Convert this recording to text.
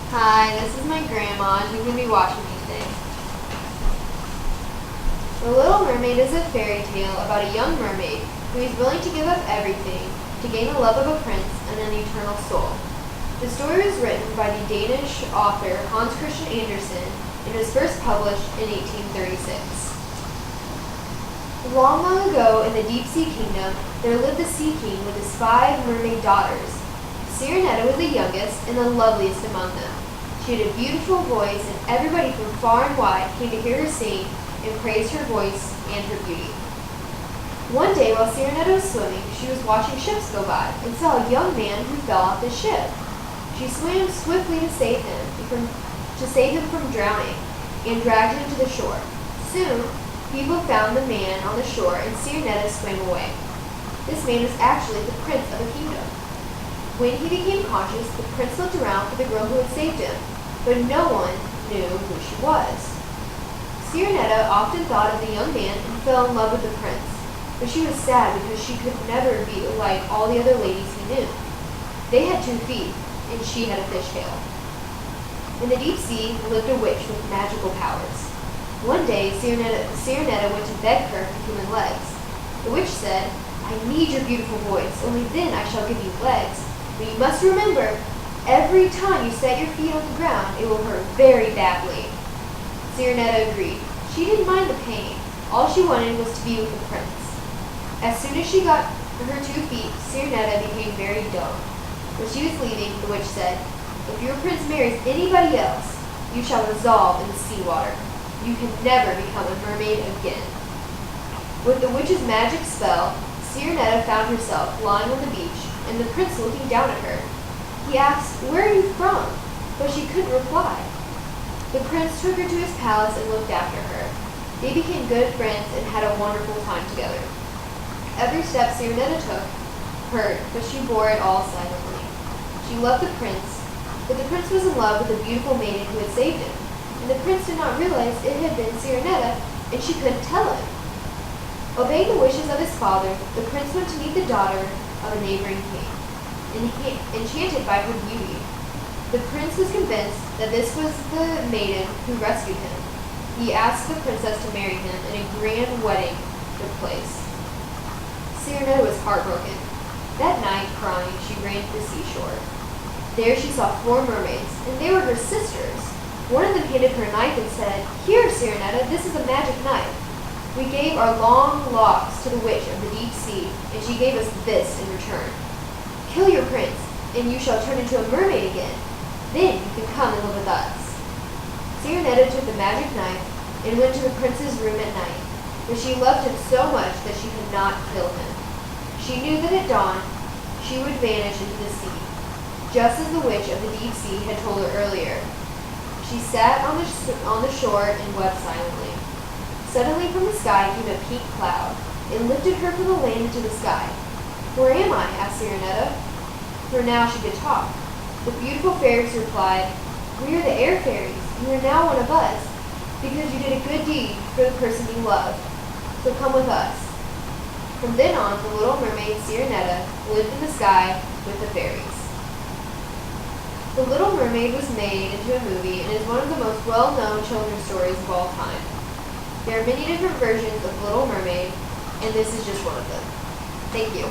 Hi, this is my grandma. She's going to be watching me today. The Little Mermaid is a fairy tale about a young mermaid who is willing to give up everything to gain the love of a prince and an eternal soul. The story was written by the Danish author Hans Christian Andersen and was first published in 1836. Long, long ago in the deep sea kingdom, there lived a sea king with his 5 mermaid daughters. Sirenetta was the youngest and the loveliest among them. She had a beautiful voice, and everybody from far and wide came to hear her sing and praise her voice and her beauty. One day, while Sirenetta was swimming, she was watching ships go by and saw a young man who fell off the ship. She swam swiftly to save him from drowning and dragged him to the shore. Soon, people found the man on the shore, and Sirenetta swam away. This man was actually the prince of a kingdom. When he became conscious, the prince looked around for the girl who had saved him, but no one knew who she was. Sirenetta often thought of the young man and fell in love with the prince, but she was sad because she could never be like all the other ladies he knew. They had 2 feet, and she had a fishtail. In the deep sea lived a witch with magical powers. One day, Sirenetta went to beg her for human legs. The witch said, "I need your beautiful voice, only then I shall give you legs. But you must remember, every time you set your feet on the ground, it will hurt very badly." Sirenetta agreed. She didn't mind the pain. All she wanted was to be with the prince. As soon as she got her 2 feet, Sirenetta became very dumb. When she was leaving, the witch said, "If your prince marries anybody else, you shall dissolve in the seawater. You can never become a mermaid again." With the witch's magic spell, Sirenetta found herself lying on the beach and the prince looking down at her. He asked, "Where are you from?" But she couldn't reply. The prince took her to his palace and looked after her. They became good friends and had a wonderful time together. Every step Sirenetta took hurt, but she bore it all silently. She loved the prince, but the prince was in love with the beautiful maiden who had saved him, and the prince did not realize it had been Sirenetta, and she couldn't tell him. Obeying the wishes of his father, the prince went to meet the daughter of a neighboring king, enchanted by her beauty. The prince was convinced that this was the maiden who rescued him. He asked the princess to marry him, and a grand wedding took place. Sirenetta was heartbroken. That night, crying, she ran to the seashore. There she saw 4 mermaids, and they were her sisters. One of them handed her a knife and said, "Here, Sirenetta, this is a magic knife. We gave our long locks to the witch of the deep sea, and she gave us this in return. Kill your prince, and you shall turn into a mermaid again. Then you can come and live with us." Sirenetta took the magic knife and went to the prince's room at night, but she loved him so much that she could not kill him. She knew that at dawn she would vanish into the sea, just as the witch of the deep sea had told her earlier. She sat on the shore and wept silently. Suddenly from the sky came a pink cloud. It lifted her from the land into the sky. "Where am I?" asked Sirenetta. For now she could talk. The beautiful fairies replied, "We are the air fairies. You are now one of us, because you did a good deed for the person you loved. So come with us." From then on, the little mermaid Sirenetta lived in the sky with the fairies. The Little Mermaid was made into a movie and is one of the most well-known children's stories of all time. There are many different versions of Little Mermaid, and this is just one of them. Thank you.